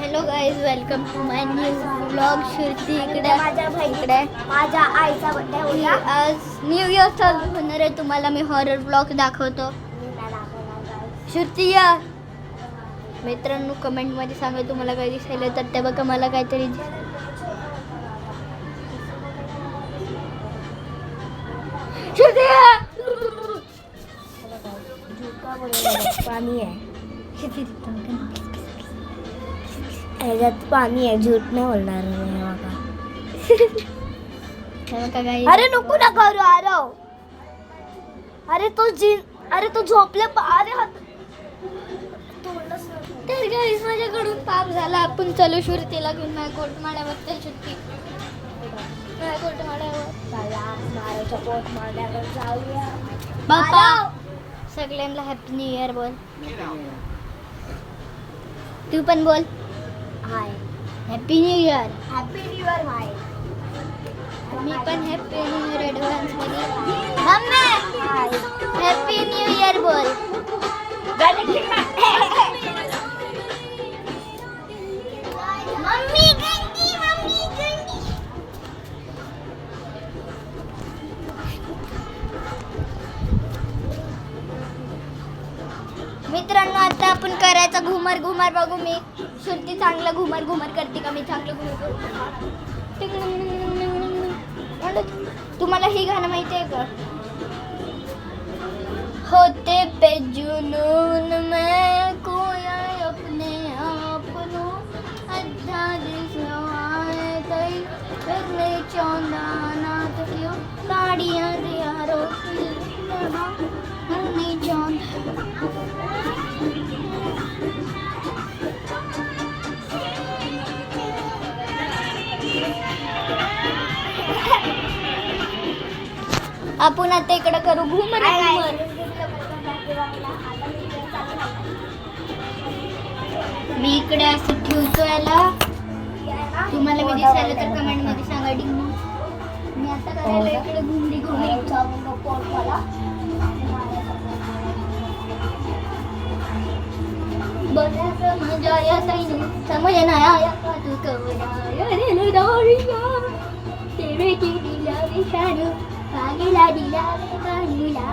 Hello guys, welcome to my new blog. Shruti इकडे, माझ्या इकडे माझ्या आईचा बर्थडे होता. आज न्यू इयर चालू होणार आहे. तुम्हाला मी हॉरर ब्लॉग दाखवतो. श्रुती या. मित्रांनो, कमेंटमध्ये सांगा तुम्हाला काय दिसायला. तर ते बघा, मला काहीतरी श्रुती या. पाणी आहे, ह्याच्यात पाणी आहे. झूट नाही बोलणार मी बघा. हे बघा guys. अरे नको ना करू. अरे तो झोपले. अरे तर गाईज, माझ्याकडून पाप झाला. आपण चलो श्रुतीला घेऊन माझ्या कोटमाळ्यावर. तर श्रुती माझ्या कोटमाळ्यावर पोट मारल्यावर जाऊया. बाप्पा सगळ्यांना हॅपी न्यू इयर बोल. तू पण बोल hi, happy new year. Happy new year. Hi, मी पण हॅपी न्यू इयर ॲडव्हान्स मध्ये. मम्मी हॅपी न्यू इयर बोल. मम्मी गंदी, मम्मी गंदी. मित्रांनो, आता आपण करायचा घुमर घुमर बघू. मी श्रुती चांगलं घुमर घुमर करते का? मी चांगलं घुमर तुम्हाला ही गाणं माहिती आहे का? होते पे जुनून में कोया अपने आपनो अद्धा दिसवाए तई करने चौंदाना तकियो ताड़ियां दिया रोटी नहीं चौंदा. आपण आता इकडे करू घुमर घुमर. मी इकडे असं ठेवतो याला. तुम्हाला मी दिसायला तर कमेंट मध्ये सांगा. डिंग. मी आता करायला इकडे घुमरी घुमरी. बघायचं मजा या साईने समज नाही आया का तू कवना रे दारिया तेरे की दिला विषाणू पागेला दिला रे कानुला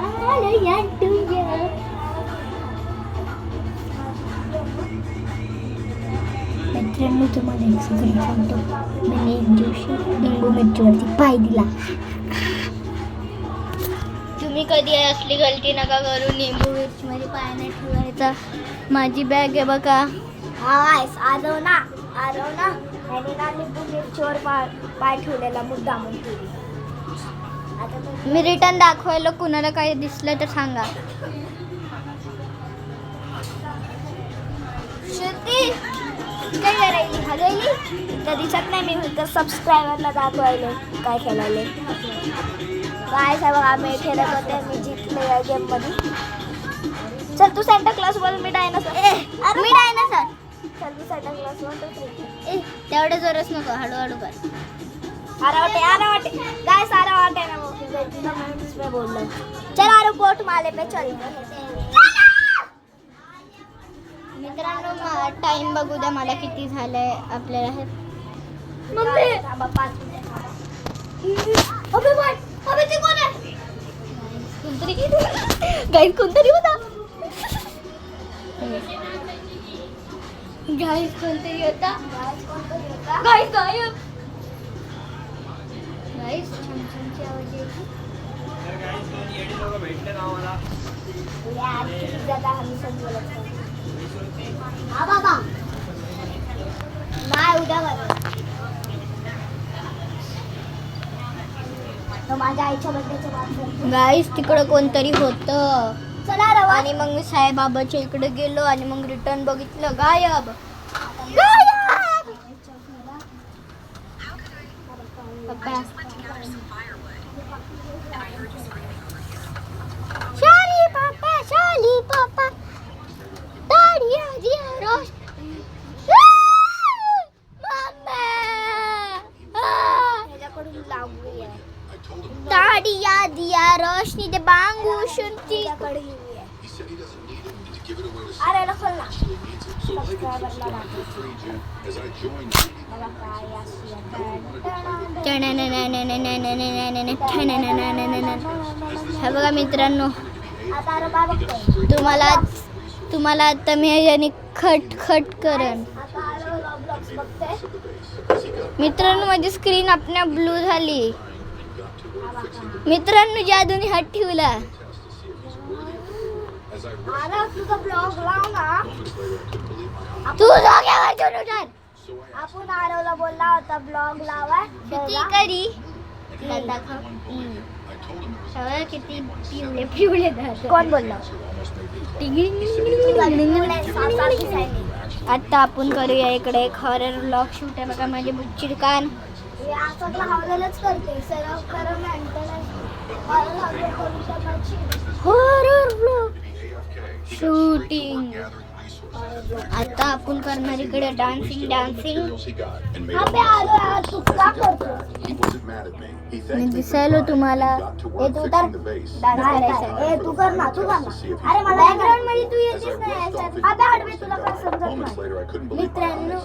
यांटूया. मित्रांनो, तुम्हाला एक सगळं सांगतो. मी एक दिवशी लिंबू मिरचीवरती पाय दिला. तुम्ही कधी असली गलती नका करू. लिंबू मिरचीमध्ये पाय नाही ठेवायचा. माझी बॅग आहे बघा. आरव ना ह्याने ना लिंबू मिरचीवर पाय ठेवलेला मुद्दा म्हणते. मी रिटर्न दाखवायला. कुणाला काही दिसलं तर सांगा. श्रुती काय करायली? हगयली तर दिसत नाही. मी तर सबस्क्रायबरला दाखवायले काय खेळायले. काय साहेब, आम्ही खेळत होते. मी जिंकले या गेम मध्ये. चल तू सेंटा क्लास बोल. मी डायनासॉर. मी डायनासॉर. चल मी सेंटा क्लास बोल. तेवढं जोरच नको, हळूहळू कर. आरा वाटे गाइस, आरा वाटे ना कमेंट्स में बोल रहे. चल आरो कोट माले पे चल. मित्रांनो, टाइम बघू द्या मला किती झालंय आपल्याला. हे मम्मी अबे ते कोण आहे? कोणतरी होता. गाईस कोणतरी होता. गाईस गायब. गाईस छमछमची आवाज येते. यार किती ज्यादा आम्ही समजलं. हा बाबा नाही उद्या माझ्या आईच्या बर्थडेचं. गाईस तिकडं कोणतरी होतं. चला रवा. आणि मग मी साईबाबाच्या इकडे गेलो आणि मग रिटर्न बघितलं. गायब. पप्पा शाली पापा ताड़िया दिया रोश. ह्याच्याकडून लागूया. ताड़िया दिया रोशनी दे बांगू शुंती. अरे खोल ना. सबस्क्रायबरला दाखवायची. As I joined बघा काय अशी हे बघा मित्रांनो, आता आरो काय बघतोय? तुम्हाला आता मी याने खट खट करेन. आता आरो रॉब्लॉक्स बघते. मित्रांनो माझी स्क्रीन आपल्या ब्लू झाली. मित्रांनो जादूने हात ठेवला. आरो तुझा ब्लॉग लाव ना. तू जाग्यावर चढ उतर. आपण आरोला बोलला होता ब्लॉग लावा. किती करी सगळं किती पिवळे दात. कोण बोलला? आता आपण करूया इकडे एक हॉरर व्लॉग शूट आहे बघा. माझे बुच्ची कान हे असं हॉररच करते. सराव करून हॉरर व्लॉग शूटिंग. आता आपण करणार इकडे डान्सिंग. अबे आरो तू का करतो? मी दिसायलो तुम्हाला. हे तू तर डान्स करायचा. हे तू कर ना, तू कर ना. अरे मला बॅकग्राऊंड मध्ये तू येतेस नाही. अबे हटवे तुला काय समजत नाही. मित्रांनो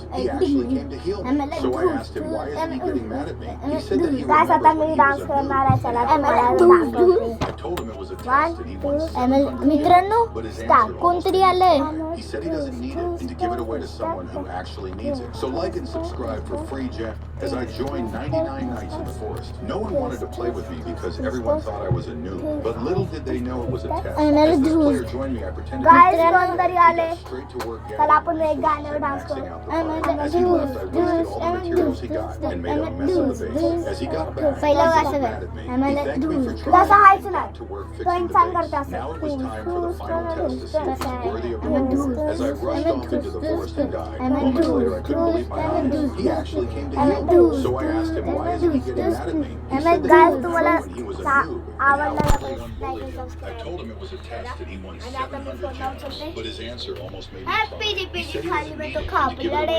गाइस आता मी डान्स करणार आहे. चला मित्रांनो कोणतरी आलंय. He said he doesn't need it and to give it away to someone who actually needs it. So like and subscribe for free, Jen, as I joined 99 Nights in the Forest. No one wanted to play with me because everyone thought I was a noob. But little did they know it was a test. As this player joined me, I pretended guys to कोणतरी आले. straight to work. चला आपण एक गाण्यावर dance Maxing करू. out the fire. As he left, I wasted all the materials he got and made a mess of the base. As he got back, he पहिलं was असं mad at me. कर. He thanked me for तसं trying हायचं नाही. to work तो fixing इंसान the करते base. असं. Now it was time for the final test to see if he's worthy of the reward. As I rushed off into the forest and died. Moments later, I couldn't believe my eyes. He actually came to heal. So I asked him, why isn't he getting mad at me? He said that guys he तुम्हाला was when he was a noob. And now आवडला it's तर unbelievable. Like I subscribe. told him it was a test and he won आणि आता मी 700 phone लावून gems. ठेवते. But his answer almost made me happy cry. जी He पीजी said he खाली doesn't में need तो it खा and to give it away